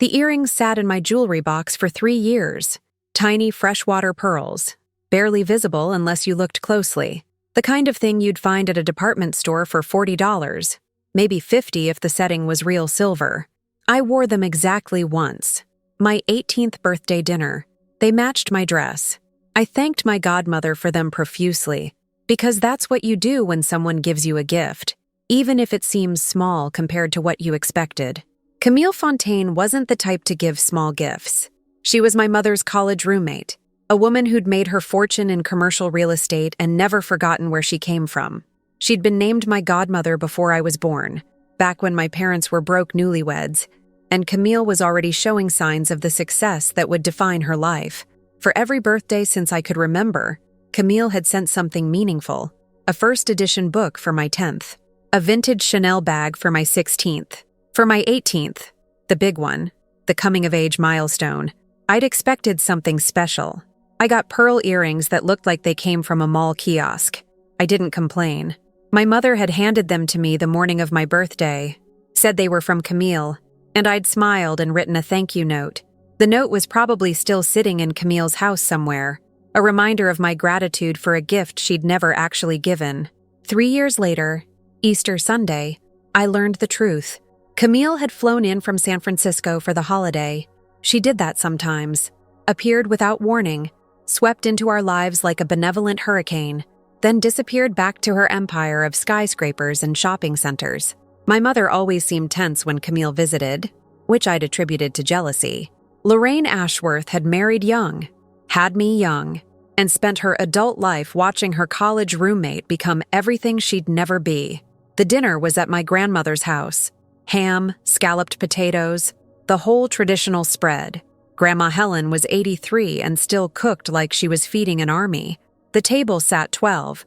The earrings sat in my jewelry box for 3 years. Tiny freshwater pearls, barely visible unless you looked closely. The kind of thing you'd find at a department store for $40, maybe $50 if the setting was real silver. I wore them exactly once. My 18th birthday dinner. They matched my dress. I thanked my godmother for them profusely, because that's what you do when someone gives you a gift, even if it seems small compared to what you expected. Camille Fontaine wasn't the type to give small gifts. She was my mother's college roommate, a woman who'd made her fortune in commercial real estate and never forgotten where she came from. She'd been named my godmother before I was born, back when my parents were broke newlyweds, and Camille was already showing signs of the success that would define her life. For every birthday since I could remember, Camille had sent something meaningful: a first edition book for my 10th, a vintage Chanel bag for my 16th, for my 18th, the big one, the coming-of-age milestone. I'd expected something special. I got pearl earrings that looked like they came from a mall kiosk. I didn't complain. My mother had handed them to me the morning of my birthday, said they were from Camille, and I'd smiled and written a thank you note. The note was probably still sitting in Camille's house somewhere, a reminder of my gratitude for a gift she'd never actually given. 3 years later, Easter Sunday, I learned the truth. Camille had flown in from San Francisco for the holiday. She did that sometimes, appeared without warning, swept into our lives like a benevolent hurricane, then disappeared back to her empire of skyscrapers and shopping centers. My mother always seemed tense when Camille visited, which I'd attributed to jealousy. Lorraine Ashworth had married young, had me young, and spent her adult life watching her college roommate become everything she'd never be. The dinner was at my grandmother's house. Ham, scalloped potatoes, the whole traditional spread. Grandma Helen was 83 and still cooked like she was feeding an army. The table sat 12,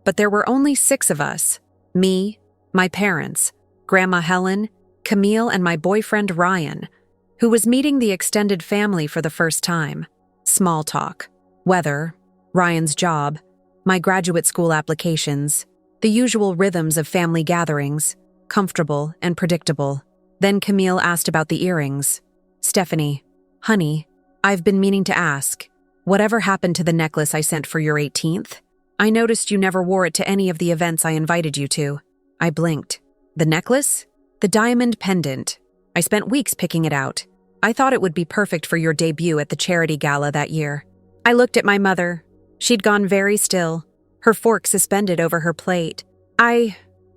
but there were only 6 of us. Me, my parents, Grandma Helen, Camille, and my boyfriend Ryan, who was meeting the extended family for the first time. Small talk, weather, Ryan's job, my graduate school applications, the usual rhythms of family gatherings, comfortable and predictable. Then Camille asked about the earrings. "Stephanie, honey, I've been meaning to ask, whatever happened to the necklace I sent for your 18th? I noticed you never wore it to any of the events I invited you to." I blinked. "The necklace? The diamond pendant. I spent weeks picking it out. I thought it would be perfect for your debut at the charity gala that year." I looked at my mother. She'd gone very still, her fork suspended over her plate.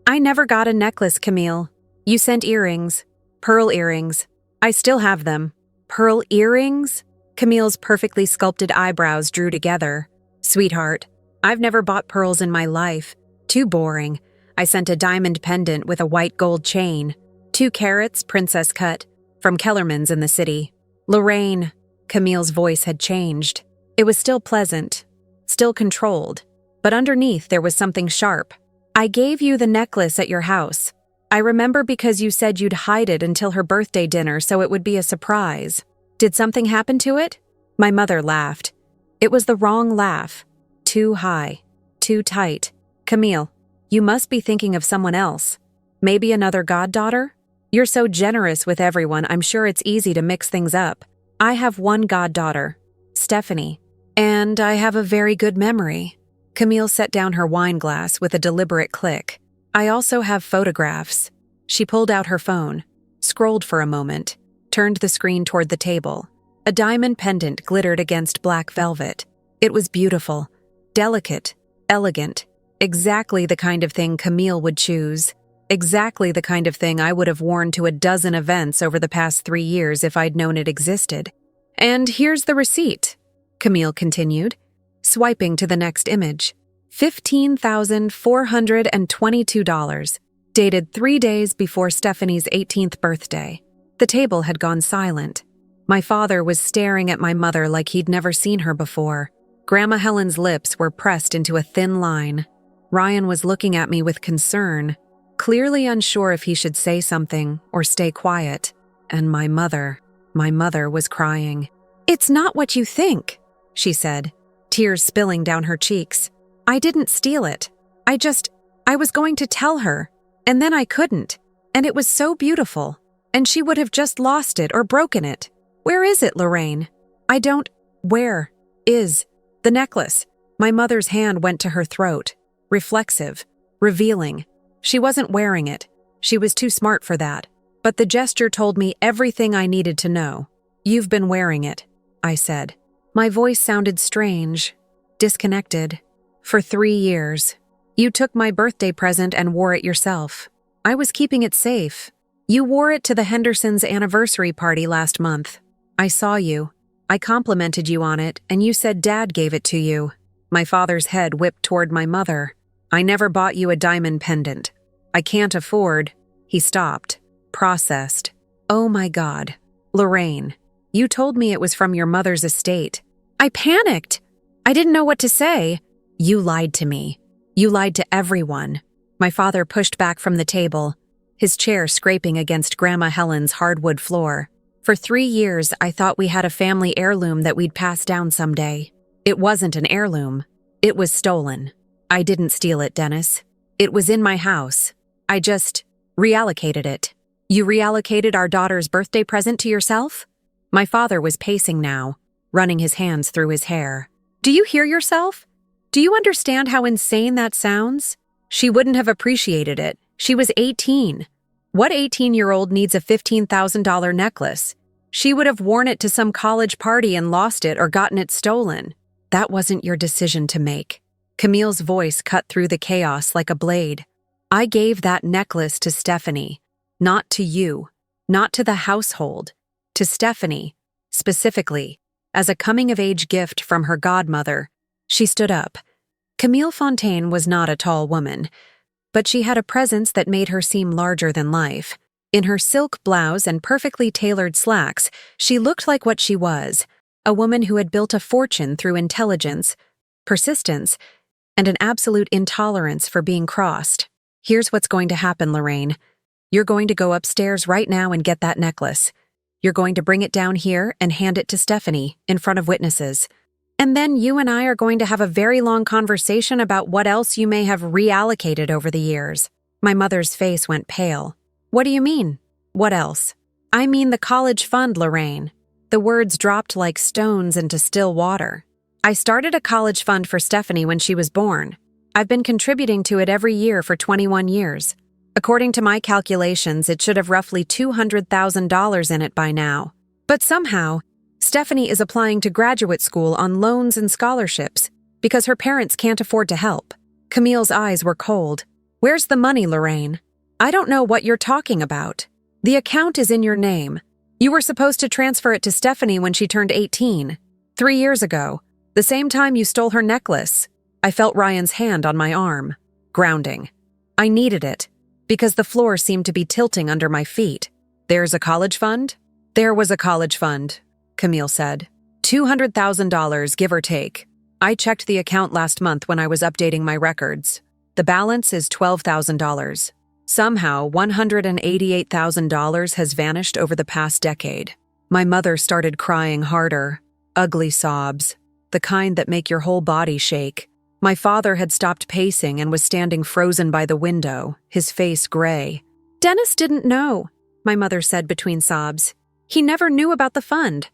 I never got a necklace, Camille. You sent earrings. Pearl earrings. I still have them." "Pearl earrings?" Camille's perfectly sculpted eyebrows drew together. "Sweetheart, I've never bought pearls in my life. Too boring. I sent a diamond pendant with a white gold chain. 2 carats, princess cut, from Kellerman's in the city." "Lorraine," Camille's voice had changed. It was still pleasant, still controlled, but underneath there was something sharp. "I gave you the necklace at your house. I remember because you said you'd hide it until her birthday dinner so it would be a surprise. Did something happen to it?" My mother laughed. It was the wrong laugh. Too high. Too tight. "Camille, you must be thinking of someone else. Maybe another goddaughter? You're so generous with everyone, I'm sure it's easy to mix things up. I have one goddaughter, Stephanie, and I have a very good memory." Camille set down her wine glass with a deliberate click. "I also have photographs." She pulled out her phone, scrolled for a moment, turned the screen toward the table. A diamond pendant glittered against black velvet. It was beautiful, delicate, elegant, exactly the kind of thing Camille would choose, exactly the kind of thing I would have worn to a dozen events over the past 3 years if I'd known it existed. "And here's the receipt," Camille continued, swiping to the next image. $15,422, dated 3 days before Stephanie's 18th birthday. The table had gone silent. My father was staring at my mother like he'd never seen her before. Grandma Helen's lips were pressed into a thin line. Ryan was looking at me with concern, clearly unsure if he should say something or stay quiet. And my mother was crying. "It's not what you think," she said, tears spilling down her cheeks. "I didn't steal it. I was going to tell her, and then I couldn't, and it was so beautiful. And she would have just lost it or broken it. Where is it, Lorraine? Where is the necklace? My mother's hand went to her throat, reflexive, revealing. She wasn't wearing it. She was too smart for that. But the gesture told me everything I needed to know. You've been wearing it, I said. My voice sounded strange, disconnected. For 3 years. You took my birthday present and wore it yourself. I was keeping it safe. You wore it to the Hendersons' anniversary party last month. I saw you. I complimented you on it, and you said Dad gave it to you. My father's head whipped toward my mother. I never bought you a diamond pendant. I can't afford. He stopped, processed. Oh my God. Lorraine, you told me it was from your mother's estate. I panicked. I didn't know what to say. You lied to me. You lied to everyone. My father pushed back from the table, his chair scraping against Grandma Helen's hardwood floor. For 3 years, I thought we had a family heirloom that we'd pass down someday. It wasn't an heirloom. It was stolen. I didn't steal it, Dennis. It was in my house. I just reallocated it. You reallocated our daughter's birthday present to yourself? My father was pacing now, running his hands through his hair. Do you hear yourself? Do you understand how insane that sounds? She wouldn't have appreciated it. She was 18. What 18-year-old needs a $15,000 necklace? She would have worn it to some college party and lost it or gotten it stolen. That wasn't your decision to make. Camille's voice cut through the chaos like a blade. I gave that necklace to Stephanie. Not to you. Not to the household. To Stephanie, specifically, as a coming-of-age gift from her godmother. She stood up. Camille Fontaine was not a tall woman, but she had a presence that made her seem larger than life. In her silk blouse and perfectly tailored slacks, she looked like what she was, a woman who had built a fortune through intelligence, persistence, and an absolute intolerance for being crossed. Here's what's going to happen, Lorraine. You're going to go upstairs right now and get that necklace. You're going to bring it down here and hand it to Stephanie in front of witnesses. And then you and I are going to have a very long conversation about what else you may have reallocated over the years. My mother's face went pale. What do you mean? What else? I mean the college fund, Lorraine. The words dropped like stones into still water. I started a college fund for Stephanie when she was born. I've been contributing to it every year for 21 years. According to my calculations, it should have roughly $200,000 in it by now. But somehow, Stephanie is applying to graduate school on loans and scholarships because her parents can't afford to help. Camille's eyes were cold. Where's the money, Lorraine? I don't know what you're talking about. The account is in your name. You were supposed to transfer it to Stephanie when she turned 18. 3 years ago, the same time you stole her necklace. I felt Ryan's hand on my arm, grounding. I needed it because the floor seemed to be tilting under my feet. There's a college fund? There was a college fund, Camille said. $200,000, give or take. I checked the account last month when I was updating my records. The balance is $12,000. Somehow, $188,000 has vanished over the past decade. My mother started crying harder, ugly sobs, the kind that make your whole body shake. My father had stopped pacing and was standing frozen by the window, his face gray. Dennis didn't know, my mother said between sobs. He never knew about the fund.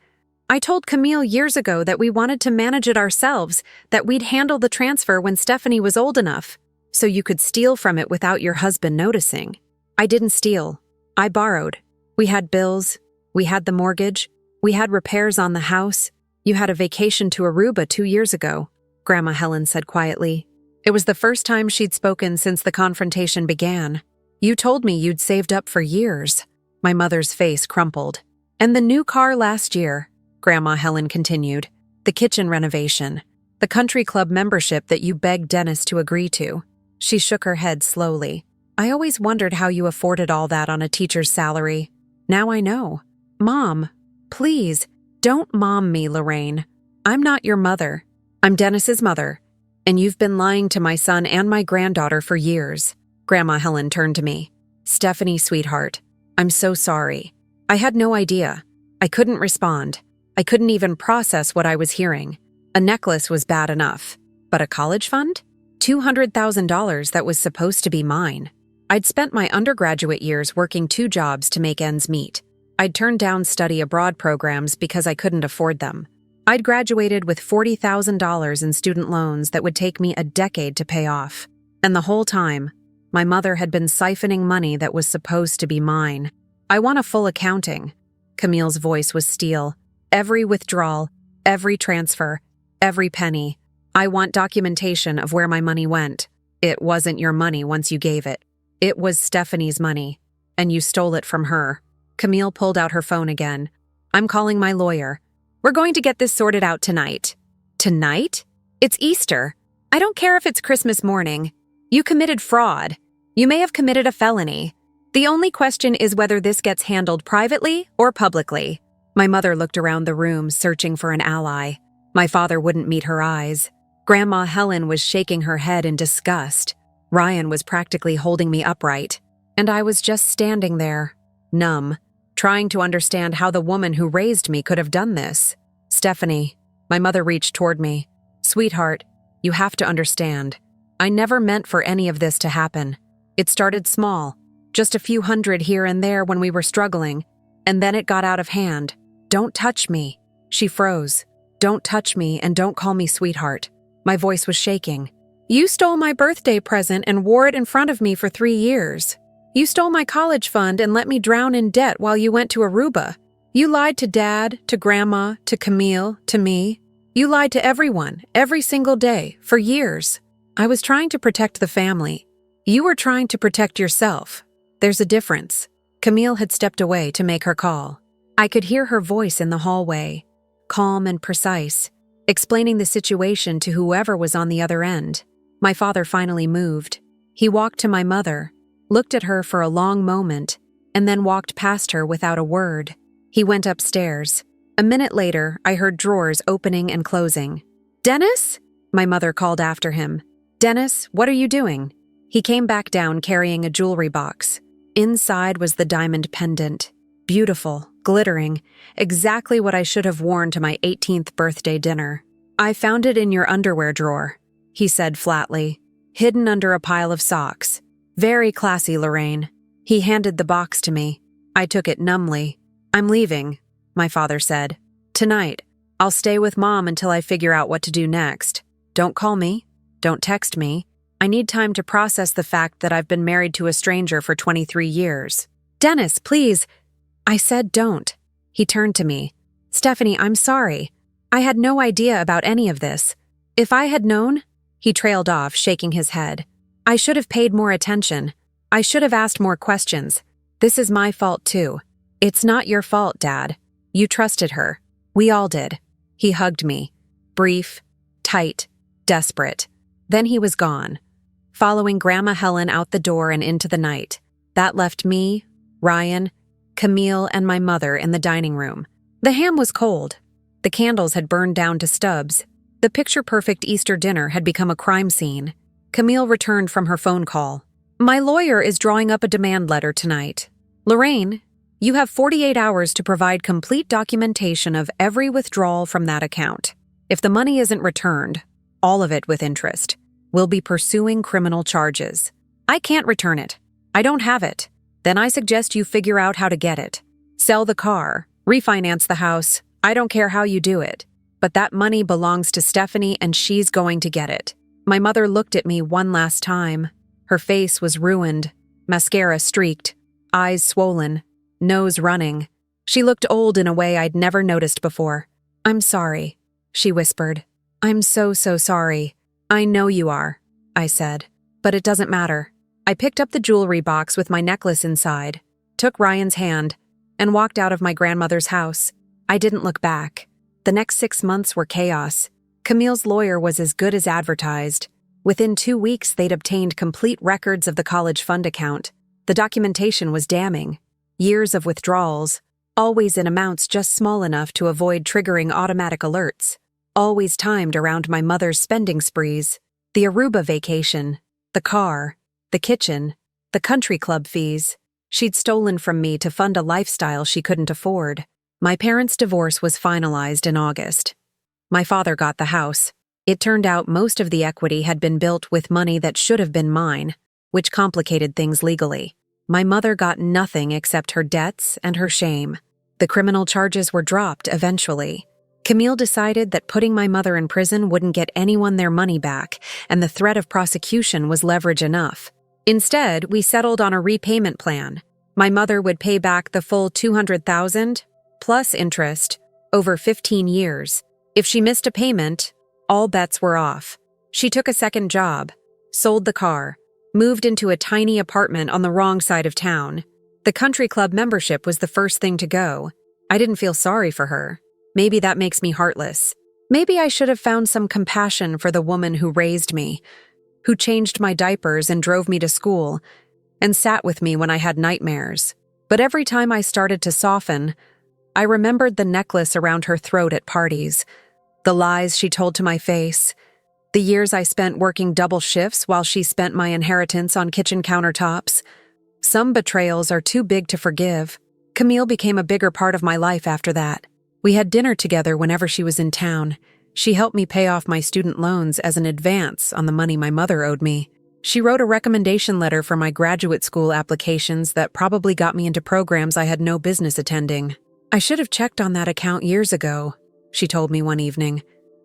I told Camille years ago that we wanted to manage it ourselves, that we'd handle the transfer when Stephanie was old enough, so you could steal from it without your husband noticing. I didn't steal. I borrowed. We had bills. We had the mortgage. We had repairs on the house. You had a vacation to Aruba 2 years ago, Grandma Helen said quietly. It was the first time she'd spoken since the confrontation began. You told me you'd saved up for years. My mother's face crumpled. And the new car last year, Grandma Helen continued. The kitchen renovation. The country club membership that you begged Dennis to agree to. She shook her head slowly. I always wondered how you afforded all that on a teacher's salary. Now I know. Mom, please, don't mom me, Lorraine. I'm not your mother. I'm Dennis's mother. And you've been lying to my son and my granddaughter for years. Grandma Helen turned to me. Stephanie, sweetheart, I'm so sorry. I had no idea. I couldn't respond. I couldn't even process what I was hearing. A necklace was bad enough. But a college fund? $200,000 that was supposed to be mine. I'd spent my undergraduate years working 2 jobs to make ends meet. I'd turned down study abroad programs because I couldn't afford them. I'd graduated with $40,000 in student loans that would take me a decade to pay off. And the whole time, my mother had been siphoning money that was supposed to be mine. "I want a full accounting." Camille's voice was steel. "Every withdrawal, every transfer, every penny. I want documentation of where my money went. It wasn't your money once you gave it. It was Stephanie's money, and you stole it from her." Camille pulled out her phone again. "I'm calling my lawyer. We're going to get this sorted out tonight." "Tonight? It's Easter. I don't care if it's Christmas morning. You committed fraud. You may have committed a felony. The only question is whether this gets handled privately or publicly." My mother looked around the room, searching for an ally. My father wouldn't meet her eyes. Grandma Helen was shaking her head in disgust. Ryan was practically holding me upright, and I was just standing there, numb, trying to understand how the woman who raised me could have done this. "Stephanie," my mother reached toward me. "Sweetheart, you have to understand. I never meant for any of this to happen. It started small, just a few hundred here and there when we were struggling, and then it got out of hand. Don't touch me." She froze. "Don't touch me and don't call me sweetheart." My voice was shaking. "You stole my birthday present and wore it in front of me for 3 years. You stole my college fund and let me drown in debt while you went to Aruba. You lied to Dad, to Grandma, to Camille, to me. You lied to everyone, every single day, for years. I was trying to protect the family. You were trying to protect yourself. There's a difference." Camille had stepped away to make her call. I could hear her voice in the hallway, calm and precise, explaining the situation to whoever was on the other end. My father finally moved. He walked to my mother, looked at her for a long moment, and then walked past her without a word. He went upstairs. A minute later, I heard drawers opening and closing. "Dennis?" my mother called after him. "Dennis, what are you doing?" He came back down carrying a jewelry box. Inside was the diamond pendant. Beautiful, glittering, exactly what I should have worn to my 18th birthday dinner. "I found it in your underwear drawer," he said flatly, "hidden under a pile of socks. Very classy, Lorraine." He handed the box to me. I took it numbly. "I'm leaving," my father said. "Tonight. I'll stay with Mom until I figure out what to do next. Don't call me. Don't text me. I need time to process the fact that I've been married to a stranger for 23 years. Dennis, please." I said don't. He turned to me. "Stephanie, I'm sorry. I had no idea about any of this. If I had known..." He trailed off, shaking his head. "I should have paid more attention. I should have asked more questions. This is my fault too." "It's not your fault, Dad. You trusted her. We all did." He hugged me. Brief, tight, desperate. Then he was gone, following Grandma Helen out the door and into the night. That left me, Ryan, Camille, and my mother in the dining room. The ham was cold. The candles had burned down to stubs. The picture-perfect Easter dinner had become a crime scene. Camille returned from her phone call. "My lawyer is drawing up a demand letter tonight. Lorraine, you have 48 hours to provide complete documentation of every withdrawal from that account. If the money isn't returned, all of it with interest, we'll be pursuing criminal charges. I can't return it. I don't have it. Then I suggest you figure out how to get it. Sell the car, refinance the house. I don't care how you do it. But that money belongs to Stephanie and she's going to get it." My mother looked at me one last time. Her face was ruined, mascara streaked, eyes swollen, nose running. She looked old in a way I'd never noticed before. "I'm sorry," she whispered. "I'm so sorry." "I know you are," I said. "But it doesn't matter." I picked up the jewelry box with my necklace inside, took Ryan's hand, and walked out of my grandmother's house. I didn't look back. The next 6 months were chaos. Camille's lawyer was as good as advertised. Within 2 weeks, they'd obtained complete records of the college fund account. The documentation was damning. Years of withdrawals, always in amounts just small enough to avoid triggering automatic alerts. Always timed around my mother's spending sprees. The Aruba vacation, the car, the kitchen, the country club fees. She'd stolen from me to fund a lifestyle she couldn't afford. My parents' divorce was finalized in August. My father got the house. It turned out most of the equity had been built with money that should have been mine. which complicated things legally. My mother got nothing except her debts and her shame. The criminal charges were dropped eventually. Camille decided that putting my mother in prison wouldn't get anyone their money back, and the threat of prosecution was leverage enough. Instead, we settled on a repayment plan. My mother would pay back the full $200,000 plus interest over 15 years. If she missed a payment, all bets were off. She took a second job, sold the car, moved into a tiny apartment on the wrong side of town. The country club membership was the first thing to go. I didn't feel sorry for her. Maybe that makes me heartless. Maybe I should have found some compassion for the woman who raised me, who changed my diapers and drove me to school, and sat with me when I had nightmares. But every time I started to soften, I remembered the necklace around her throat at parties, the lies she told to my face, the years I spent working double shifts while she spent my inheritance on kitchen countertops. Some betrayals are too big to forgive. Camille became a bigger part of my life after that. We had dinner together whenever she was in town. She helped me pay off my student loans as an advance on the money my mother owed me. She wrote a recommendation letter for my graduate school applications that probably got me into programs I had no business attending. "I should have checked on that account years ago," she told me one evening.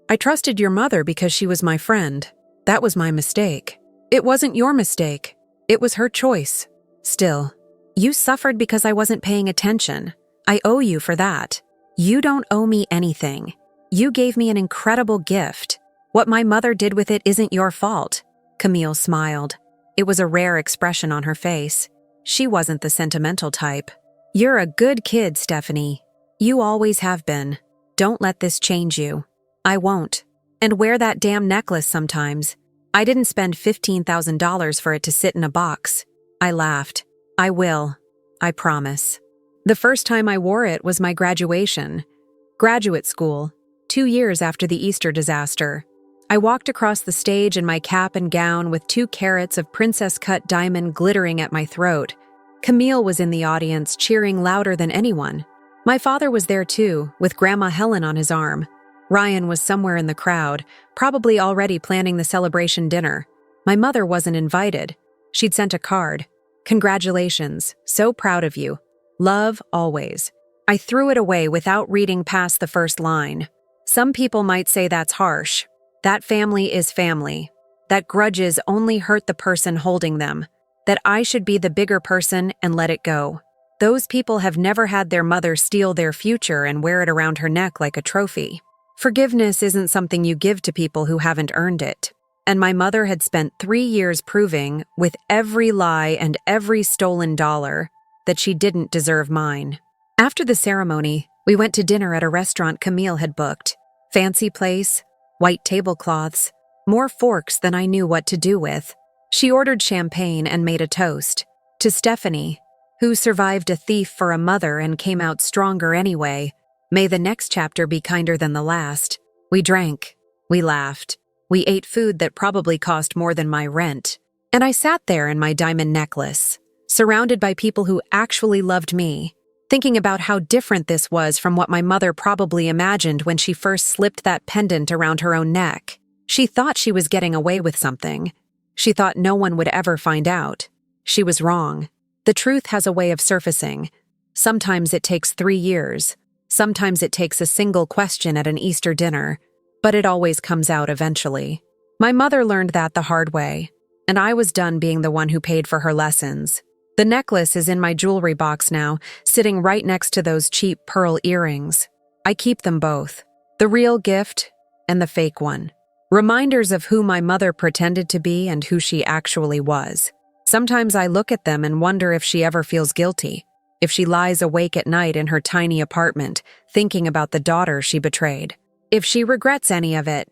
"I trusted your mother because she was my friend. That was my mistake." "It wasn't your mistake. It was her choice." "Still, you suffered because I wasn't paying attention. I owe you for that." "You don't owe me anything. You gave me an incredible gift. What my mother did with it isn't your fault." Camille smiled. It was a rare expression on her face. She wasn't the sentimental type. "You're a good kid, Stephanie. You always have been. Don't let this change you." "I won't. And wear that damn necklace sometimes. I didn't spend $15,000 for it to sit in a box." I laughed. "I will. I promise." The first time I wore it was my graduation. Graduate school, 2 years after the Easter disaster. I walked across the stage in my cap and gown with 2 carats of princess-cut diamond glittering at my throat. Camille was in the audience, cheering louder than anyone. My father was there too, with Grandma Helen on his arm. Ryan was somewhere in the crowd, probably already planning the celebration dinner. My mother wasn't invited. She'd sent a card. "Congratulations, so proud of you. Love, always." I threw it away without reading past the first line. Some people might say that's harsh. That family is family. That grudges only hurt the person holding them. That I should be the bigger person and let it go. Those people have never had their mother steal their future and wear it around her neck like a trophy. Forgiveness isn't something you give to people who haven't earned it. And my mother had spent 3 years proving, with every lie and every stolen dollar, that she didn't deserve mine. After the ceremony, we went to dinner at a restaurant Camille had booked. Fancy place, white tablecloths, more forks than I knew what to do with. She ordered champagne and made a toast. To Stephanie, who survived a thief for a mother and came out stronger anyway. May the next chapter be kinder than the last. We drank. We laughed. We ate food that probably cost more than my rent. And I sat there in my diamond necklace, surrounded by people who actually loved me, thinking about how different this was from what my mother probably imagined when she first slipped that pendant around her own neck. She thought she was getting away with something. She thought no one would ever find out. She was wrong. The truth has a way of surfacing. Sometimes it takes 3 years. Sometimes it takes a single question at an Easter dinner. But it always comes out eventually. My mother learned that the hard way, and I was done being the one who paid for her lessons. The necklace is in my jewelry box now, sitting right next to those cheap pearl earrings. I keep them both, the real gift and the fake one. Reminders of who my mother pretended to be and who she actually was. Sometimes I look at them and wonder if she ever feels guilty, if she lies awake at night in her tiny apartment, thinking about the daughter she betrayed. If she regrets any of it,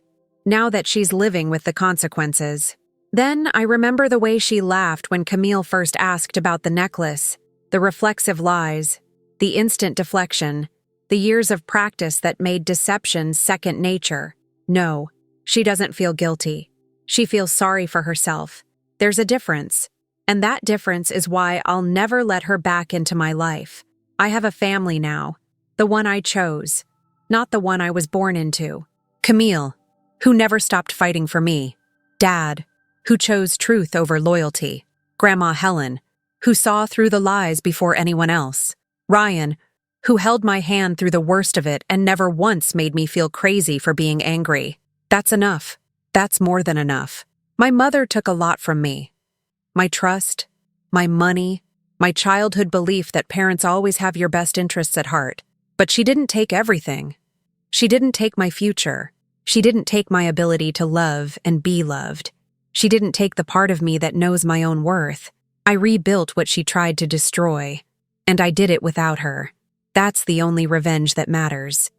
now that she's living with the consequences. Then I remember the way she laughed when Camille first asked about the necklace, the reflexive lies, the instant deflection, the years of practice that made deception second nature. No, she doesn't feel guilty. She feels sorry for herself. There's a difference, and that difference is why I'll never let her back into my life. I have a family now, the one I chose, not the one I was born into. Camille, who never stopped fighting for me. Dad, who chose truth over loyalty. Grandma Helen, who saw through the lies before anyone else. Ryan, who held my hand through the worst of it and never once made me feel crazy for being angry. That's enough. That's more than enough. My mother took a lot from me. My trust, my money, my childhood belief that parents always have your best interests at heart. But she didn't take everything. She didn't take my future. She didn't take my ability to love and be loved. She didn't take the part of me that knows my own worth. I rebuilt what she tried to destroy, and I did it without her. That's the only revenge that matters.